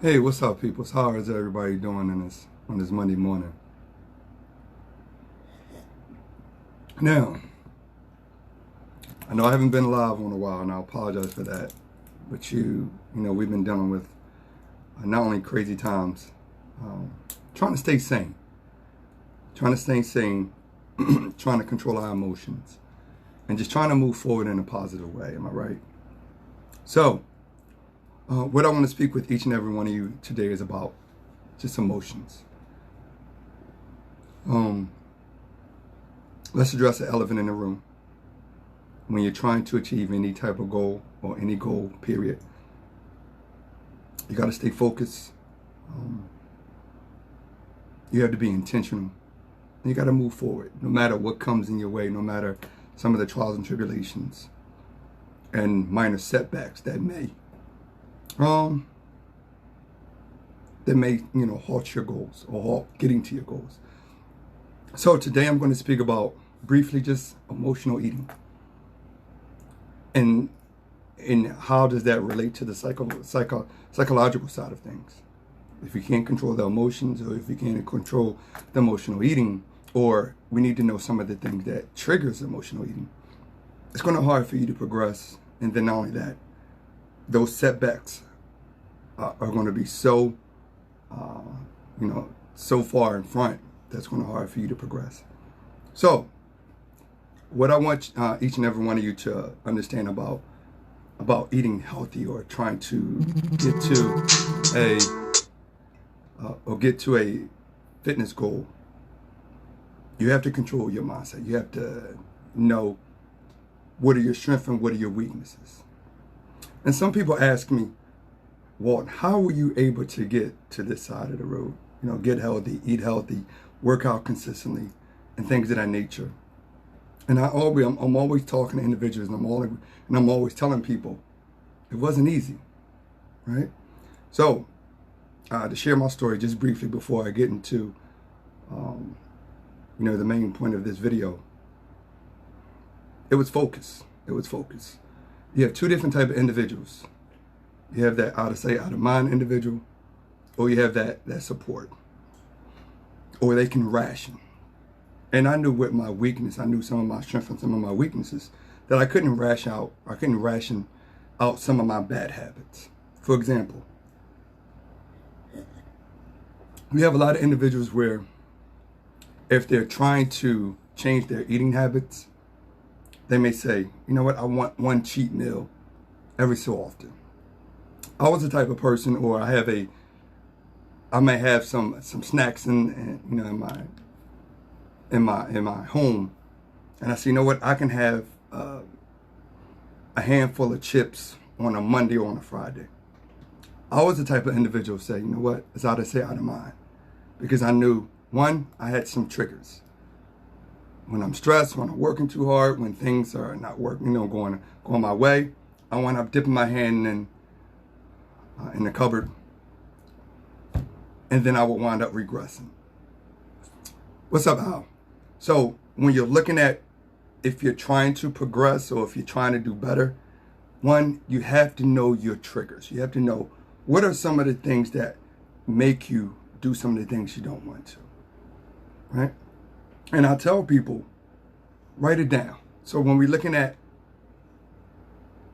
Hey, what's up, people? How is everybody doing on this Monday morning? Now, I know I haven't been live in a while, and I apologize for that. But we've been dealing with not only crazy times, um, trying to stay sane, trying to control our emotions, and just trying to move forward in a positive way. Am I right? So, what I want to speak with each and every one of you today is about just emotions. Let's address the elephant in the room. When you're trying to achieve any type of goal or any goal, period, you got to stay focused. You have to be intentional. You got to move forward, no matter what comes in your way, no matter some of the trials and tribulations and minor setbacks that may halt your goals or halt getting to your goals. So today I'm going to speak about briefly just emotional eating. And how does that relate to the psychological side of things? If you can't control the emotions, or if you can't control the emotional eating, or we need to know some of the things that triggers emotional eating, it's going to be hard for you to progress. And then not only that, those setbacks are going to be so far in front that's going to be hard for you to progress. So what I want each and every one of you to understand about eating healthy, or trying to get to a fitness goal, you have to control your mindset. You have to know what are your strengths and what are your weaknesses. And some people ask me, Walt, how were you able to get to this side of the road? Get healthy, eat healthy, work out consistently, and things of that nature. And I'm always talking to individuals, and I'm always telling people it wasn't easy, right? So to share my story just briefly before I get into the main point of this video, it was focus. It was focus. You have two different type of individuals. You have that out of mind individual, or you have that support, or they can ration. And I knew what my weakness, I knew some of my strengths and some of my weaknesses, that I couldn't ration out some of my bad habits. For example, we have a lot of individuals where if they're trying to change their eating habits, they may say, you know what, I want one cheat meal every so often. I was the type of person, or I may have some snacks in my home, and I say, you know what, I can have a handful of chips on a Monday or on a Friday. I was the type of individual to say, you know what, it's out of sight, out of mind, because I knew, one, I had some triggers. When I'm stressed, when I'm working too hard, when things are not working, going my way, I wind up dipping my hand in the cupboard, and then I would wind up regressing. What's up, Al? So when you're looking at if you're trying to progress or if you're trying to do better, one, you have to know your triggers. You have to know what are some of the things that make you do some of the things you don't want to, right? And I tell people, write it down. So when we're looking at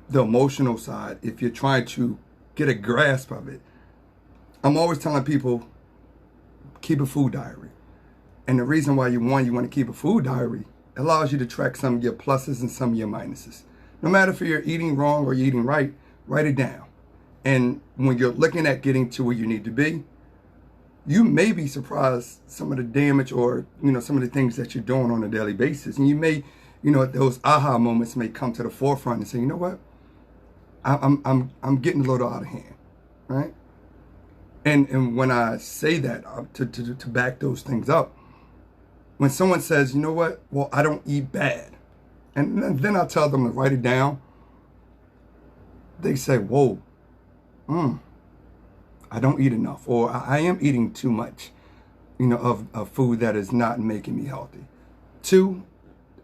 the emotional side, if you're trying to get a grasp of it, I'm always telling people, keep a food diary. And the reason why you want to keep a food diary, it allows you to track some of your pluses and some of your minuses. No matter if you're eating wrong or you're eating right, write it down. And when you're looking at getting to where you need to be, you may be surprised some of the damage or, some of the things that you're doing on a daily basis. And you may, those aha moments may come to the forefront and say, you know what, I'm getting a little out of hand, right? And when I say that, to back those things up, when someone says, you know what, well, I don't eat bad, and then I tell them to write it down, they say, whoa, I don't eat enough, or I am eating too much, of food that is not making me healthy. Two,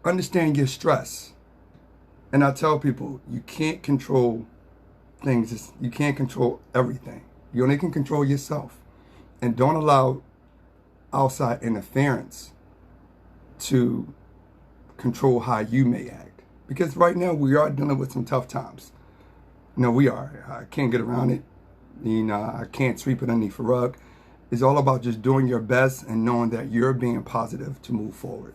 understand your stress. And I tell people, you can't control things. You can't control everything. You only can control yourself. And don't allow outside interference to control how you may act. Because right now we are dealing with some tough times. We are. I can't get around it. I can't sweep it underneath the rug. It's all about just doing your best and knowing that you're being positive to move forward.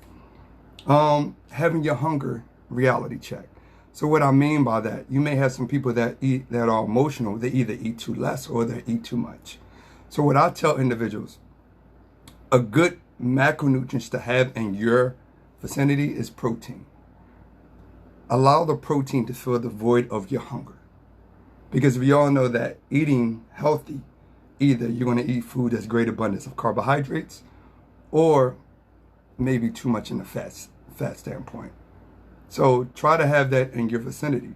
Having your hunger reality check. So what I mean by that, you may have some people that are emotional. They either eat too less or they eat too much. So what I tell individuals, a good macronutrients to have in your vicinity is protein. Allow the protein to fill the void of your hunger. Because we all know that eating healthy, either you're going to eat food that's great abundance of carbohydrates or maybe too much in the fat standpoint. So try to have that in your vicinity.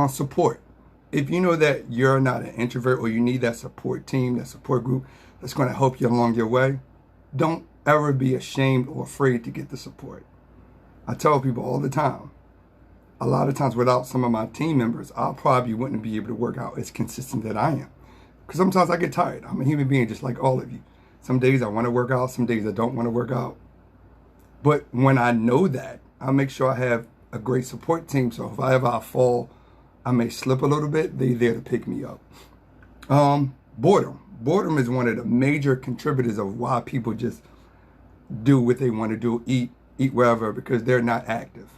Support. If you know that you're not an introvert or you need that support team, that support group that's going to help you along your way, don't ever be ashamed or afraid to get the support. I tell people all the time, a lot of times without some of my team members, I probably wouldn't be able to work out as consistent that I am. Because sometimes I get tired. I'm a human being just like all of you. Some days I want to work out, some days I don't want to work out. But when I know that, I make sure I have a great support team. So if I fall, I may slip a little bit, they're there to pick me up. Boredom. Boredom is one of the major contributors of why people just do what they want to do, eat wherever, because they're not active.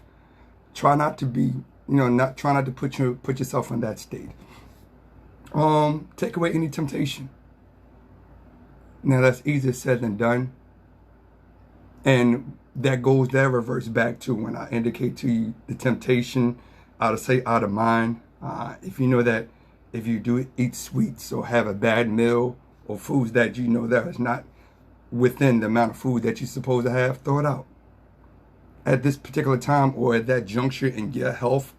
Try not to be, try not to put yourself in that state. Take away any temptation. Now that's easier said than done. And that reverts back to when I indicate to you the temptation, out of sight, out of mind. If you know that if you do eat sweets or have a bad meal or foods that you know that is not within the amount of food that you're supposed to have, throw it out. At this particular time or at that juncture in your health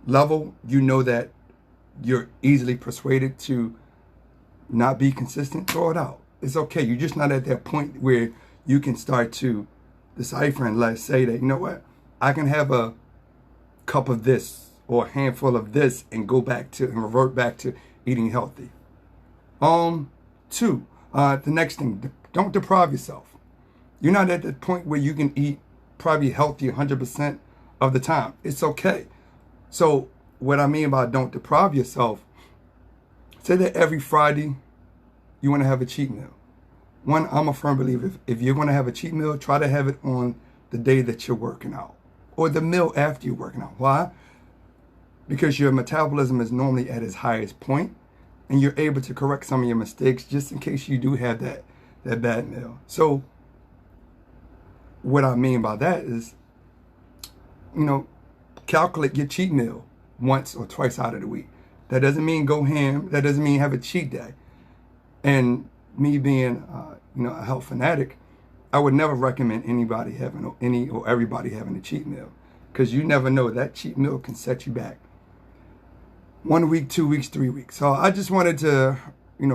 level, you know that you're easily persuaded to not be consistent, throw it out. It's okay. You're just not at that point where you can start to decipher and let's say that, you know what, I can have a cup of this or a handful of this and revert back to eating healthy. Two, the next thing, don't deprive yourself. You're not at the point where you can eat probably healthy 100% of the time. It's okay. So what I mean by don't deprive yourself, say that every Friday you want to have a cheat meal. One, I'm a firm believer, if you're going to have a cheat meal, try to have it on the day that you're working out or the meal after you're working out. Why? Because your metabolism is normally at its highest point and you're able to correct some of your mistakes just in case you do have that bad meal. So what I mean by that is, calculate your cheat meal once or twice out of the week. That doesn't mean go ham. That doesn't mean have a cheat day. And me being, a health fanatic, I would never recommend anybody having everybody having a cheat meal, because you never know, that cheat meal can set you back 1 week, 2 weeks, 3 weeks. So I just wanted to,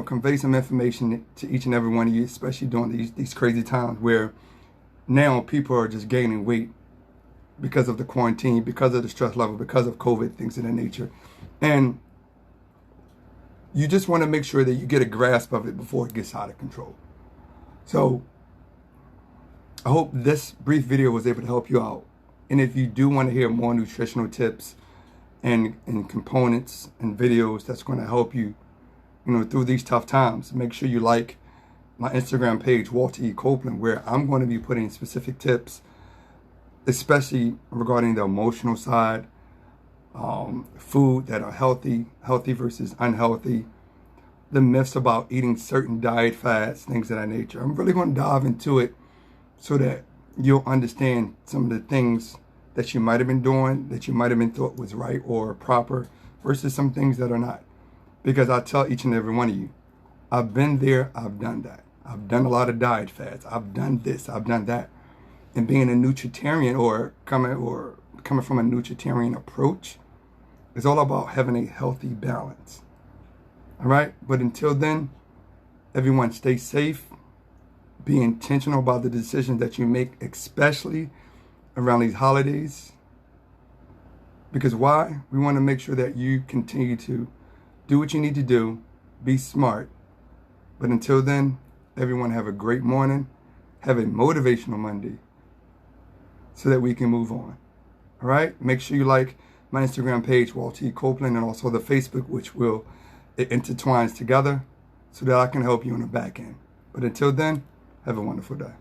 convey some information to each and every one of you, especially during these crazy times where now people are just gaining weight because of the quarantine, because of the stress level, because of COVID, things of that nature. And you just want to make sure that you get a grasp of it before it gets out of control. So I hope this brief video was able to help you out. And if you do want to hear more nutritional tips and components and videos that's going to help you, through these tough times, make sure you like my Instagram page, Walter E. Copeland, where I'm going to be putting specific tips, especially regarding the emotional side, food that are healthy versus unhealthy, the myths about eating certain diet fads, things of that nature. I'm really going to dive into it so that you'll understand some of the things that you might have been doing, that you might have been thought was right or proper, versus some things that are not. Because I tell each and every one of you, I've been there, I've done that. I've done a lot of diet fads. I've done this, I've done that. And being a nutritarian or coming from a nutritarian approach, it's all about having a healthy balance. All right? But until then, everyone stay safe. Be intentional about the decisions that you make, especially around these holidays. Because why? We want to make sure that you continue to do what you need to do be smart. But until then, everyone have a great morning. Have a motivational Monday so that we can move on. All right? Make sure you like my Instagram page, Walt T. Copeland, and also the Facebook, which it intertwines together so that I can help you on the back end. But until then, have a wonderful day.